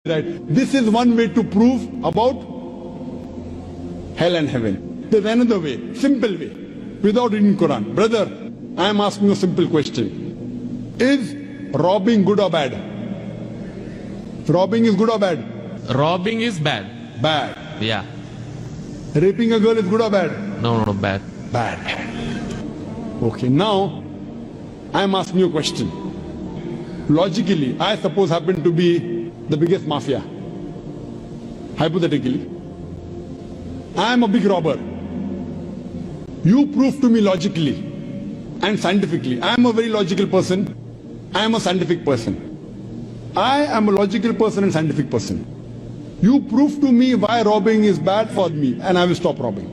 Right. This is one way to prove about hell and heaven. There's another way, simple way, without reading Quran. Brother, I am asking a simple question. Is robbing good or bad? Robbing is good or bad? Robbing is bad. Bad. Yeah. Raping a girl is good or bad? No, bad. Bad. Okay, now I am asking you a question. Logically, I suppose happen to be the biggest mafia. Hypothetically, I am a big robber. You prove to me logically and scientifically. I am a very logical person. I am a scientific person. I am a logical person and scientific person. You prove to me why robbing is bad for me and I will stop robbing.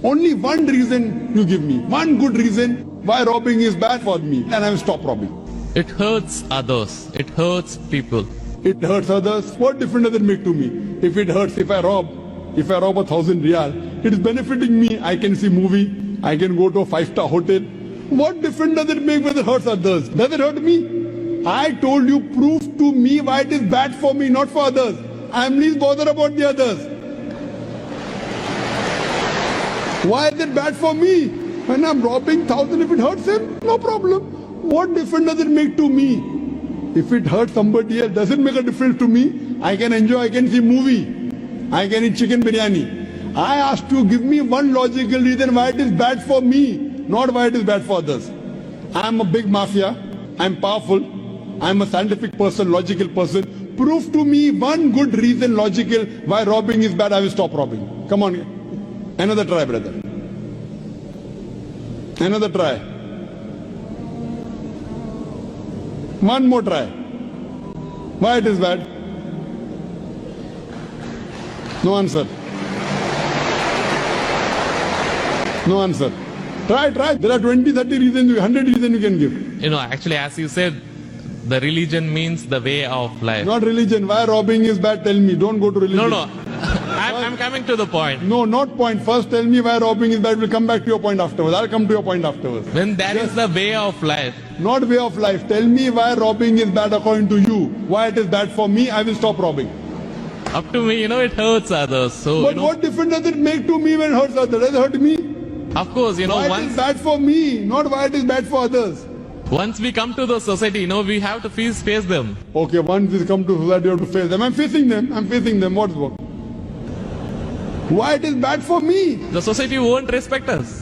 Only one reason you give me, one good reason why robbing is bad for me and I will stop robbing. It hurts others. It hurts people. It hurts others. What difference does it make to me? If it hurts, if I rob 1,000 riyal, it is benefiting me. I can see movie. I can go to a 5-star hotel. What difference does it make whether it hurts others? Does it hurt me? I told you, prove to me why it is bad for me, not for others. I am least bothered about the others. Why is it bad for me? When I am robbing 1,000, if it hurts him, no problem. What difference does it make to me? If it hurts somebody else, does it make a difference to me? I can enjoy, I can see movie. I can eat chicken biryani. I asked you, give me one logical reason why it is bad for me, not why it is bad for others. I am a big mafia. I am powerful. I am a scientific person, logical person. Prove to me one good reason, logical, why robbing is bad. I will stop robbing. Come on. Another try, brother. Another try. One more try. Why it is bad? No answer. No answer. Try. There are 20, 30 reasons, 100 reasons you can give. Actually, as you said, the religion means the way of life. Not religion. Why robbing is bad? Tell me. Don't go to religion. No. I'm coming to the point. No, not point. First tell me why robbing is bad. We'll come back to your point afterwards. I'll come to your point afterwards. When that is the way of life. Not way of life. Tell me why robbing is bad according to you. Why it is bad for me, I will stop robbing. Up to me, it hurts others. So, but what difference does it make to me when it hurts others? Does it hurt me? Of course, why it is bad for me, not why it is bad for others. Once we come to the society, we have to face them. Okay, once we come to society, you have to face them. I'm facing them. What's wrong? Why it is bad for me? The society won't respect us.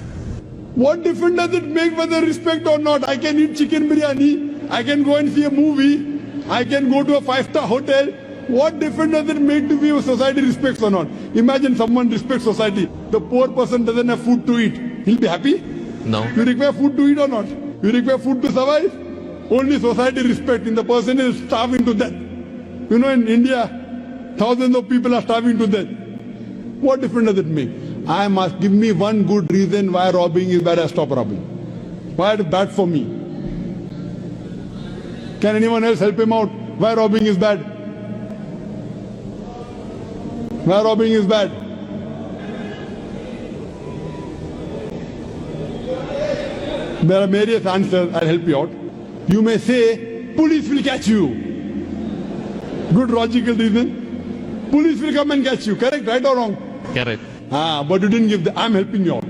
What difference does it make whether respect or not? I can eat chicken biryani. I can go and see a movie. I can go to a 5-star hotel. What difference does it make to me if society respects or not? Imagine someone respects society. The poor person doesn't have food to eat. He'll be happy? No. You require food to eat or not? You require food to survive? Only society respecting. The person is starving to death. In India, thousands of people are starving to death. What difference does it make? I must give me one good reason why robbing is bad. I stop robbing. Why it is bad for me? Can anyone else help him out? Why robbing is bad? Why robbing is bad? There are various answers. I'll help you out. You may say, police will catch you. Good logical reason. Police will come and catch you. Correct? Right or wrong? Correct. But you didn't give I'm helping you out.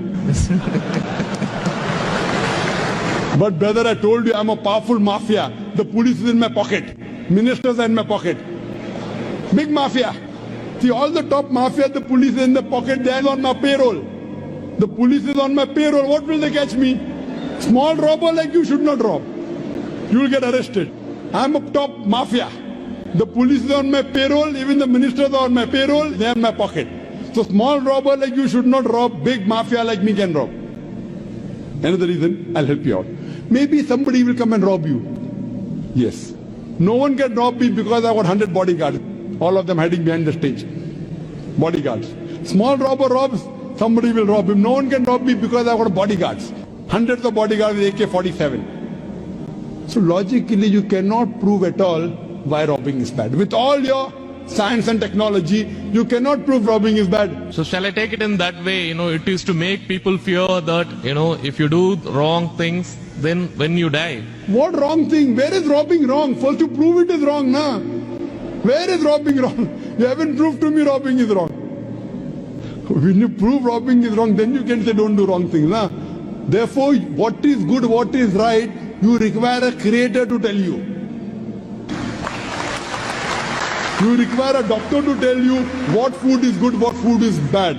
But brother, I told you I'm a powerful mafia. The police is in my pocket. Ministers are in my pocket. Big mafia. See, all the top mafia, the police is in the pocket. They are on my payroll. The police is on my payroll. What will they catch me? Small robber like you should not rob. You will get arrested. I'm a top mafia. The police is on my payroll. Even the ministers are on my payroll. They are in my pocket. So small robber like you should not rob. Big mafia like me can rob. Another reason, I'll help you out. Maybe somebody will come and rob you. Yes. No one can rob me because I got 100 bodyguards. All of them hiding behind the stage. Bodyguards. Small robber robs, somebody will rob him. No one can rob me because I got bodyguards. Hundreds of bodyguards with AK-47. So logically you cannot prove at all why robbing is bad. With all your science and technology, you cannot prove robbing is bad. So shall I take it in that way? It is to make people fear that, if you do wrong things, then when you die. What wrong thing? Where is robbing wrong? First you prove it is wrong, na? Where is robbing wrong? You haven't proved to me robbing is wrong. When you prove robbing is wrong, then you can say don't do wrong things. Nah? Therefore, what is good, what is right, you require a creator to tell you. You require a doctor to tell you what food is good, what food is bad.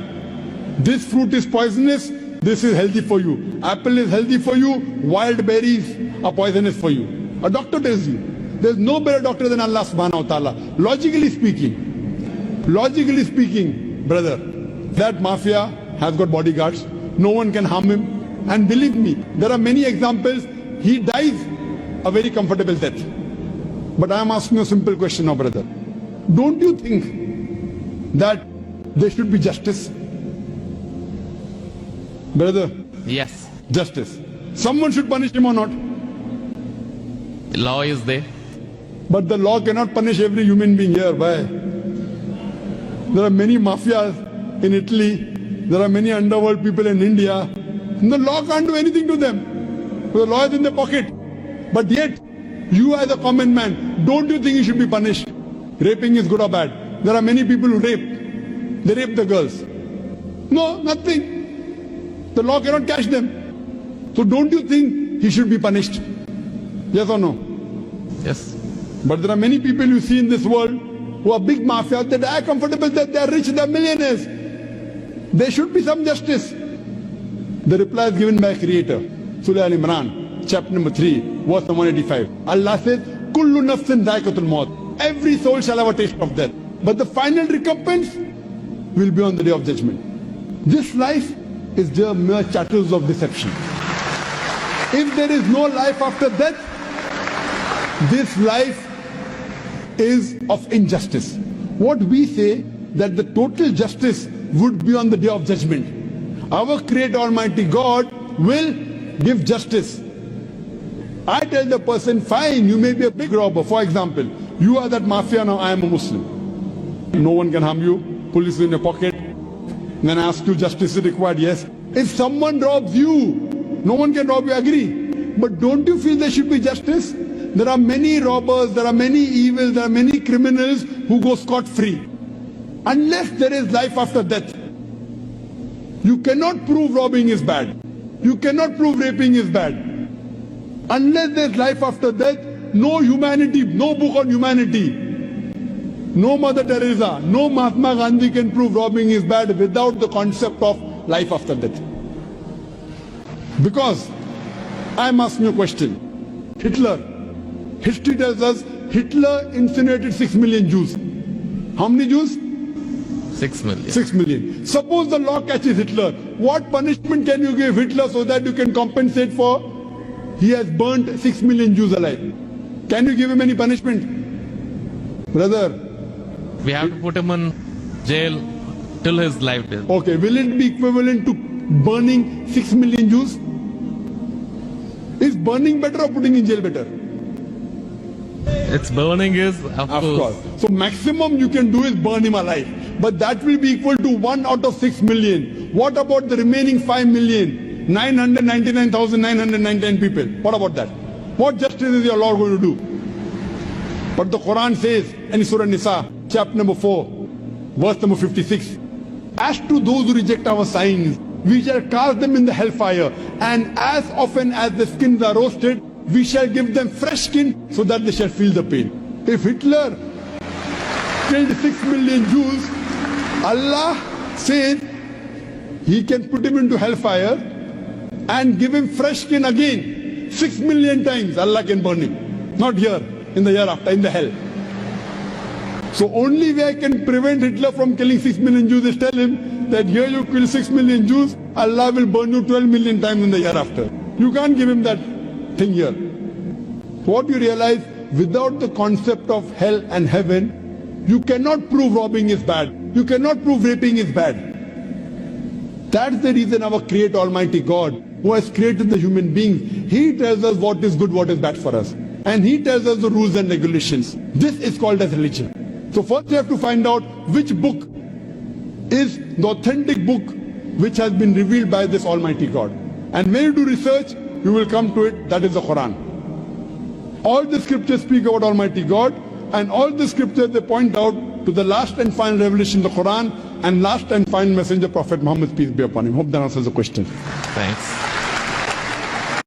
This fruit is poisonous, this is healthy for you. Apple is healthy for you, wild berries are poisonous for you. A doctor tells you. There's no better doctor than Allah subhanahu wa ta'ala. Logically speaking, brother, that mafia has got bodyguards. No one can harm him. And believe me, there are many examples. He dies a very comfortable death. But I am asking you a simple question now, brother. Don't you think that there should be justice? Brother? Yes. Justice. Someone should punish him or not? Law is there. But the law cannot punish every human being here. Why? There are many mafias in Italy. There are many underworld people in India. And the law can't do anything to them. The law is in their pocket. But yet, you as a common man, don't you think you should be punished? Raping is good or bad? There are many people who rape. They rape the girls. No, nothing. The law cannot catch them. So don't you think he should be punished? Yes or no? Yes. But there are many people you see in this world who are big mafias, that are comfortable, that they are rich, they are millionaires. There should be some justice. The reply is given by a creator. Surah Al-Imran, chapter number 3, verse number 185. Allah says, Kullu nafsin dhaikatul maut. Every soul shall have a taste of death. But the final recompense will be on the day of judgment. This life is the mere chattels of deception. If there is no life after death, this life is of injustice. What we say, that the total justice would be on the day of judgment. Our Creator Almighty God will give justice. I tell the person, fine, you may be a big robber. For example, you are that mafia, now I am a Muslim. No one can harm you. Police is in your pocket. Then I ask you, justice is required. Yes. If someone robs you, no one can rob you, agree. But don't you feel there should be justice? There are many robbers, there are many evils, there are many criminals who go scot-free. Unless there is life after death. You cannot prove robbing is bad. You cannot prove raping is bad. Unless there is life after death, no humanity, no book on humanity, no Mother Teresa, no Mahatma Gandhi can prove robbing is bad without the concept of life after death. Because I am asking you a question. Hitler, history tells us Hitler incinerated 6 million Jews. How many Jews? 6 million. 6 million. Suppose the law catches Hitler. What punishment can you give Hitler so that you can compensate for he has burnt 6 million Jews alive? Can you give him any punishment? Brother. We have to put him in jail till his life days. Okay, will it be equivalent to burning 6 million Jews? Is burning better or putting in jail better? It's burning is, of course. So maximum you can do is burn him alive. But that will be equal to 1 out of 6 million. What about the remaining 5,999,999 people? What about that? What justice is your Lord going to do? But the Quran says in Surah Nisa, chapter number 4, verse number 56, as to those who reject our signs, we shall cast them in the hellfire, and as often as the skins are roasted, we shall give them fresh skin so that they shall feel the pain. If Hitler killed 6 million Jews, Allah says he can put him into hellfire and give him fresh skin again. 6 million times Allah can burn him. Not here, in the hereafter, in the hell. So only way I can prevent Hitler from killing 6 million Jews is tell him that here you kill 6 million Jews, Allah will burn you 12 million times in the hereafter. You can't give him that thing here. What you realize, without the concept of hell and heaven, you cannot prove robbing is bad. You cannot prove raping is bad. That's the reason our Creator Almighty God, who has created the human beings, He tells us what is good, what is bad for us. And He tells us the rules and regulations. This is called as religion. So first you have to find out which book is the authentic book which has been revealed by this Almighty God. And when you do research, you will come to it, that is the Quran. All the scriptures speak about Almighty God, And all the scriptures, they point out to the last and final revelation, the Quran, and last and final messenger, Prophet Muhammad, peace be upon him. Hope that answers the question. Thanks.